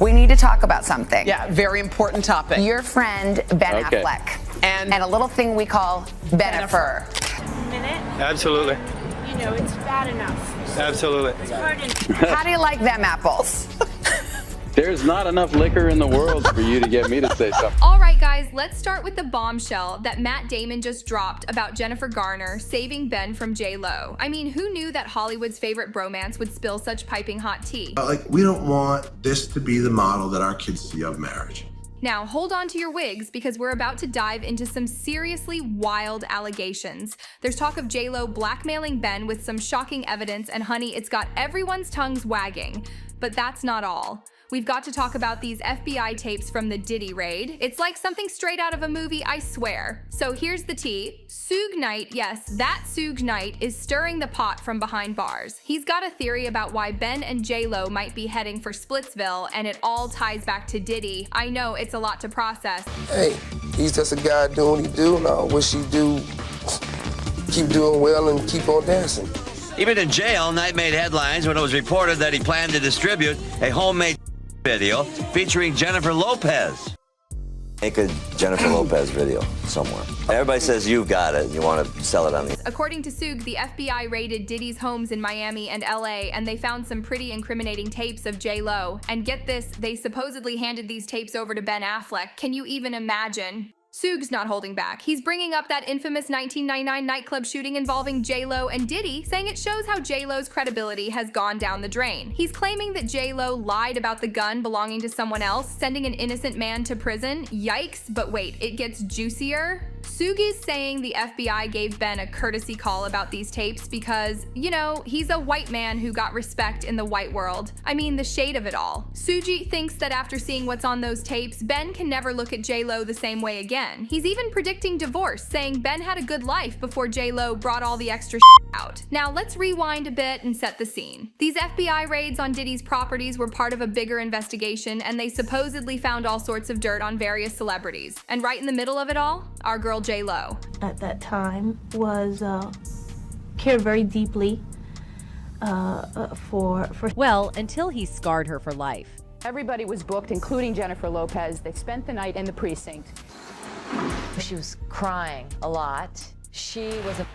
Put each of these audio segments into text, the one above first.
We need to talk about something. Yeah, very important topic. Your friend, Ben Affleck. And a little thing we call Ben-a-fur. Minute? Absolutely. You know, it's bad enough. Absolutely. It's hard enough. How do you like them apples? There's not enough liquor in the world for you to get me to say something. All right, guys, let's start with the bombshell that Matt Damon just dropped about Jennifer Garner saving Ben from JLO. I mean, who knew that Hollywood's favorite bromance would spill such piping hot tea? We don't want this to be the model that our kids see of marriage. Now, hold on to your wigs because we're about to dive into some seriously wild allegations. There's talk of JLO blackmailing Ben with some shocking evidence, and honey, it's got everyone's tongues wagging. But that's not all. We've got to talk about these FBI tapes from the Diddy raid. It's like something straight out of a movie, I swear. So here's the tea. Suge Knight, yes, that Suge Knight is stirring the pot from behind bars. He's got a theory about why Ben and JLo might be heading for Splitsville, and it all ties back to Diddy. I know it's a lot to process. Hey, he's just a guy doing what he do, and I wish he do keep doing well and keep on dancing. Even in jail, Knight made headlines when it was reported that he planned to distribute a homemade video featuring Jennifer Lopez. Make a Jennifer Lopez video somewhere. Everybody says you've got it. You want to sell it on the... According to Suge, the FBI raided Diddy's homes in Miami and LA, and they found some pretty incriminating tapes of JLo. And get this, they supposedly handed these tapes over to Ben Affleck. Can you even imagine? Suge's not holding back. He's bringing up that infamous 1999 nightclub shooting involving JLo and Diddy, saying it shows how JLo's credibility has gone down the drain. He's claiming that JLo lied about the gun belonging to someone else, sending an innocent man to prison. Yikes, but wait, it gets juicier. Suge is saying the FBI gave Ben a courtesy call about these tapes because, you know, he's a white man who got respect in the white world. I mean, the shade of it all. Suge thinks that after seeing what's on those tapes, Ben can never look at JLo the same way again. He's even predicting divorce, saying Ben had a good life before JLo brought all the extra out. Now let's rewind a bit and set the scene. These FBI raids on Diddy's properties were part of a bigger investigation, and they supposedly found all sorts of dirt on various celebrities. And right in the middle of it all, our girl JLo. At that time was cared very deeply for well, until he scarred her for life. Everybody was booked, including Jennifer Lopez. They spent the night in the precinct. She was crying a lot.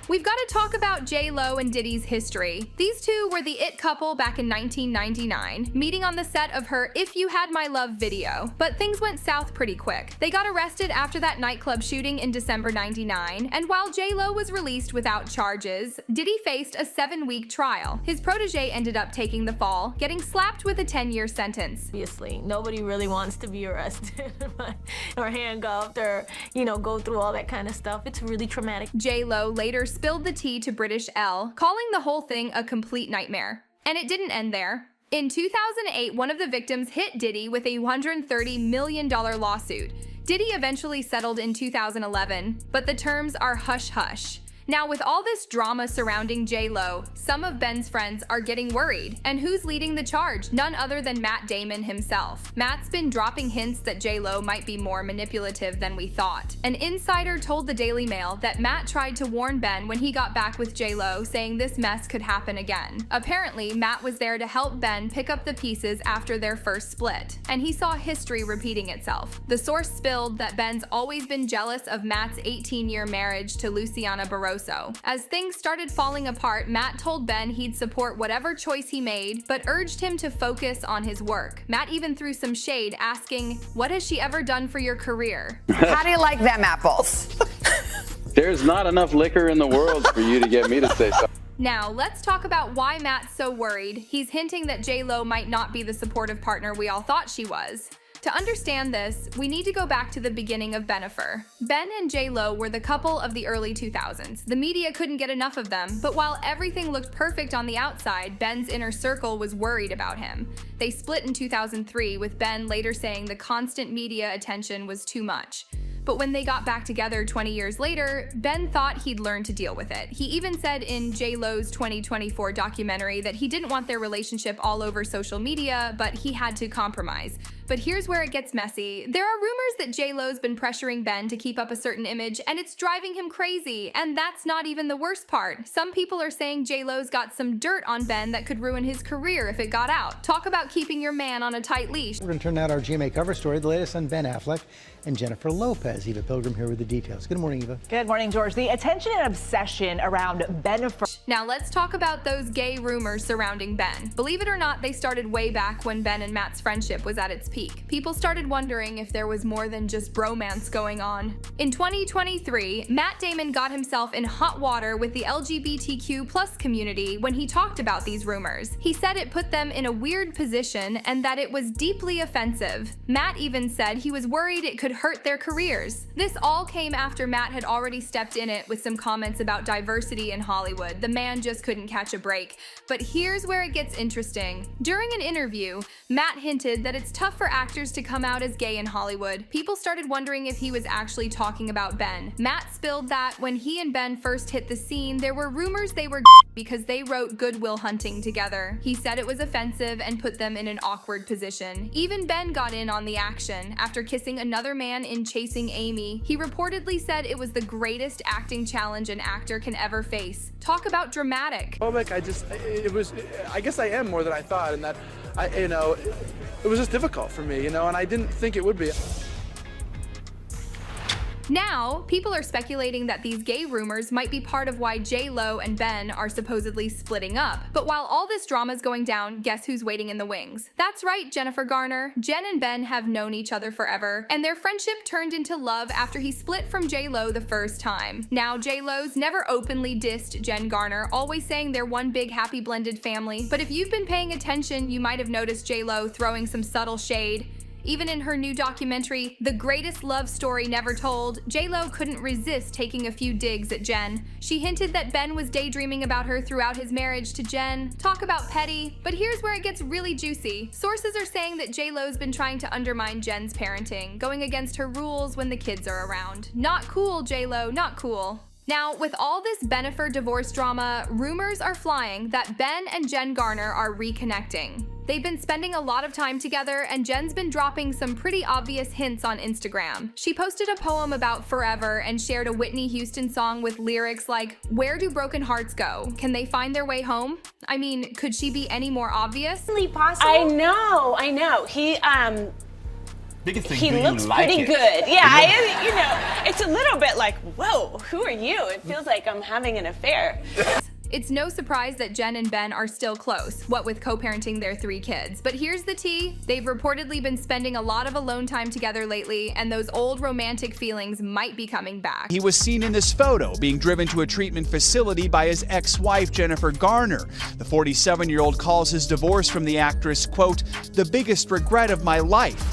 We've got to talk about JLo and Diddy's history. These two were the it couple back in 1999, meeting on the set of her If You Had My Love video. But things went south pretty quick. They got arrested after that nightclub shooting in December 99, and while JLo was released without charges, Diddy faced a 7-week trial. His protege ended up taking the fall, getting slapped with a 10-year sentence. Obviously, nobody really wants to be arrested or handcuffed or, you know, go through all that kind of stuff. It's really traumatic. JLo later spilled the tea to British Elle, calling the whole thing a complete nightmare. And it didn't end there. In 2008, one of the victims hit Diddy with a $130 million lawsuit. Diddy eventually settled in 2011, but the terms are hush-hush. Now, with all this drama surrounding JLo, some of Ben's friends are getting worried. And who's leading the charge? None other than Matt Damon himself. Matt's been dropping hints that JLo might be more manipulative than we thought. An insider told the Daily Mail that Matt tried to warn Ben when he got back with JLo, saying this mess could happen again. Apparently, Matt was there to help Ben pick up the pieces after their first split, and he saw history repeating itself. The source spilled that Ben's always been jealous of Matt's 18-year marriage to Luciana Barroso. As things started falling apart, Matt told Ben he'd support whatever choice he made, but urged him to focus on his work. Matt even threw some shade, asking, "What has she ever done for your career?" How do you like them apples? There's not enough liquor in the world for you to get me to say something. Now, let's talk about why Matt's so worried. He's hinting that JLo might not be the supportive partner we all thought she was. To understand this, we need to go back to the beginning of Ben-a-fur. Ben and JLo were the couple of the early 2000s. The media couldn't get enough of them, but while everything looked perfect on the outside, Ben's inner circle was worried about him. They split in 2003, with Ben later saying the constant media attention was too much. But when they got back together 20 years later, Ben thought he'd learn to deal with it. He even said in JLo's 2024 documentary that he didn't want their relationship all over social media, but he had to compromise. But here's where it gets messy. There are rumors that JLo's been pressuring Ben to keep up a certain image, and it's driving him crazy. And that's not even the worst part. Some people are saying JLo's got some dirt on Ben that could ruin his career if it got out. Talk about keeping your man on a tight leash. We're going to turn out our GMA cover story, the latest on Ben Affleck and Jennifer Lopez. Eva Pilgrim here with the details. Good morning, Eva. Good morning, George. The attention and obsession around Ben Affleck. Now let's talk about those gay rumors surrounding Ben. Believe it or not, they started way back when Ben and Matt's friendship was at its peak. People started wondering if there was more than just bromance going on. In 2023, Matt Damon got himself in hot water with the LGBTQ+ community when he talked about these rumors. He said it put them in a weird position and that it was deeply offensive. Matt even said he was worried it could hurt their careers. This all came after Matt had already stepped in it with some comments about diversity in Hollywood. The man just couldn't catch a break. But here's where it gets interesting. During an interview, Matt hinted that it's tough for actors to come out as gay in Hollywood. People started wondering if he was actually talking about Ben. Matt spilled that when he and Ben first hit the scene, there were rumors they were because they wrote Good Will Hunting together. He said it was offensive and put them in an awkward position. Even Ben got in on the action. After kissing another man in Chasing Amy, he reportedly said it was the greatest acting challenge an actor can ever face. Talk about dramatic. I guess I am more than I thought, and that, it was just difficult for me, and I didn't think it would be. Now, people are speculating that these gay rumors might be part of why JLo and Ben are supposedly splitting up. But while all this drama's going down, guess who's waiting in the wings? That's right, Jennifer Garner. Jen and Ben have known each other forever, and their friendship turned into love after he split from JLo the first time. Now, JLo's never openly dissed Jen Garner, always saying they're one big happy blended family. But if you've been paying attention, you might have noticed JLo throwing some subtle shade. Even in her new documentary, The Greatest Love Story Never Told, JLo couldn't resist taking a few digs at Jen. She hinted that Ben was daydreaming about her throughout his marriage to Jen. Talk about petty. But here's where it gets really juicy. Sources are saying that JLo's been trying to undermine Jen's parenting, going against her rules when the kids are around. Not cool, JLo, not cool. Now, with all this Bennifer divorce drama, rumors are flying that Ben and Jen Garner are reconnecting. They've been spending a lot of time together, and Jen's been dropping some pretty obvious hints on Instagram. She posted a poem about forever and shared a Whitney Houston song with lyrics like, "Where do broken hearts go? Can they find their way home?" I mean, could she be any more obvious? Possible? I know. Biggest thing, He looks pretty good. Yeah, it's a little bit like, whoa, who are you? It feels like I'm having an affair. It's no surprise that Jen and Ben are still close, what with co-parenting their 3 kids. But here's the tea. They've reportedly been spending a lot of alone time together lately, and those old romantic feelings might be coming back. He was seen in this photo being driven to a treatment facility by his ex-wife, Jennifer Garner. The 47-year-old calls his divorce from the actress, quote, "the biggest regret of my life."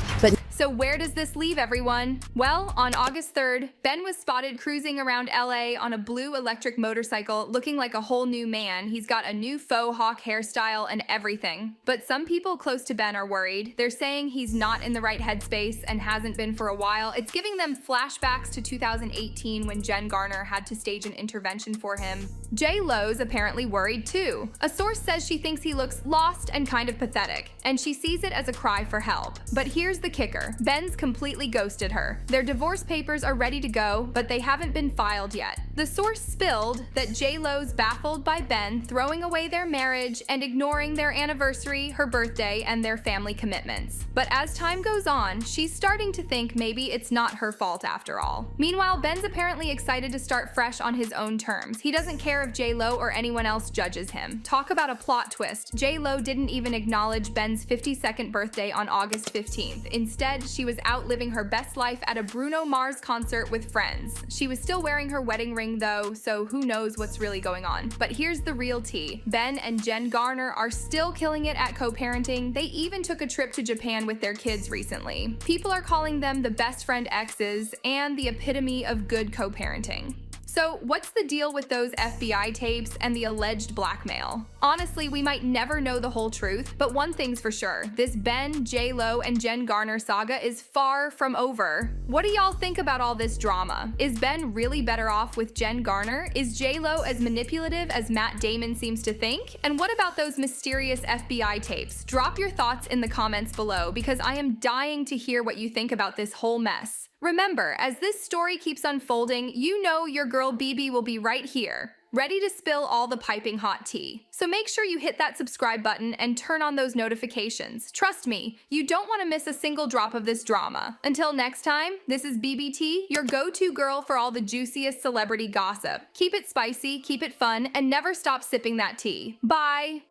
So where does this leave everyone? Well, on August 3rd, Ben was spotted cruising around LA on a blue electric motorcycle looking like a whole new man. He's got a new faux hawk hairstyle and everything. But some people close to Ben are worried. They're saying he's not in the right headspace and hasn't been for a while. It's giving them flashbacks to 2018 when Jen Garner had to stage an intervention for him. JLo's apparently worried too. A source says she thinks he looks lost and kind of pathetic, and she sees it as a cry for help. But here's the kicker. Ben's completely ghosted her. Their divorce papers are ready to go, but they haven't been filed yet. The source spilled that JLo's baffled by Ben throwing away their marriage and ignoring their anniversary, her birthday, and their family commitments. But as time goes on, she's starting to think maybe it's not her fault after all. Meanwhile, Ben's apparently excited to start fresh on his own terms. He doesn't care if JLo or anyone else judges him. Talk about a plot twist. JLo didn't even acknowledge Ben's 52nd birthday on August 15th. Instead, she was out living her best life at a Bruno Mars concert with friends. She was still wearing her wedding ring though, so who knows what's really going on. But here's the real tea. Ben and Jen Garner are still killing it at co-parenting. They even took a trip to Japan with their kids recently. People are calling them the best friend exes and the epitome of good co-parenting. So what's the deal with those FBI tapes and the alleged blackmail? Honestly, we might never know the whole truth, but one thing's for sure, this Ben, JLO, and Jen Garner saga is far from over. What do y'all think about all this drama? Is Ben really better off with Jen Garner? Is JLO as manipulative as Matt Damon seems to think? And what about those mysterious FBI tapes? Drop your thoughts in the comments below because I am dying to hear what you think about this whole mess. Remember, as this story keeps unfolding, you know your girl BiBi will be right here, ready to spill all the piping hot tea. So make sure you hit that subscribe button and turn on those notifications. Trust me, you don't want to miss a single drop of this drama. Until next time, this is BiBiTea, your go-to girl for all the juiciest celebrity gossip. Keep it spicy, keep it fun, and never stop sipping that tea. Bye!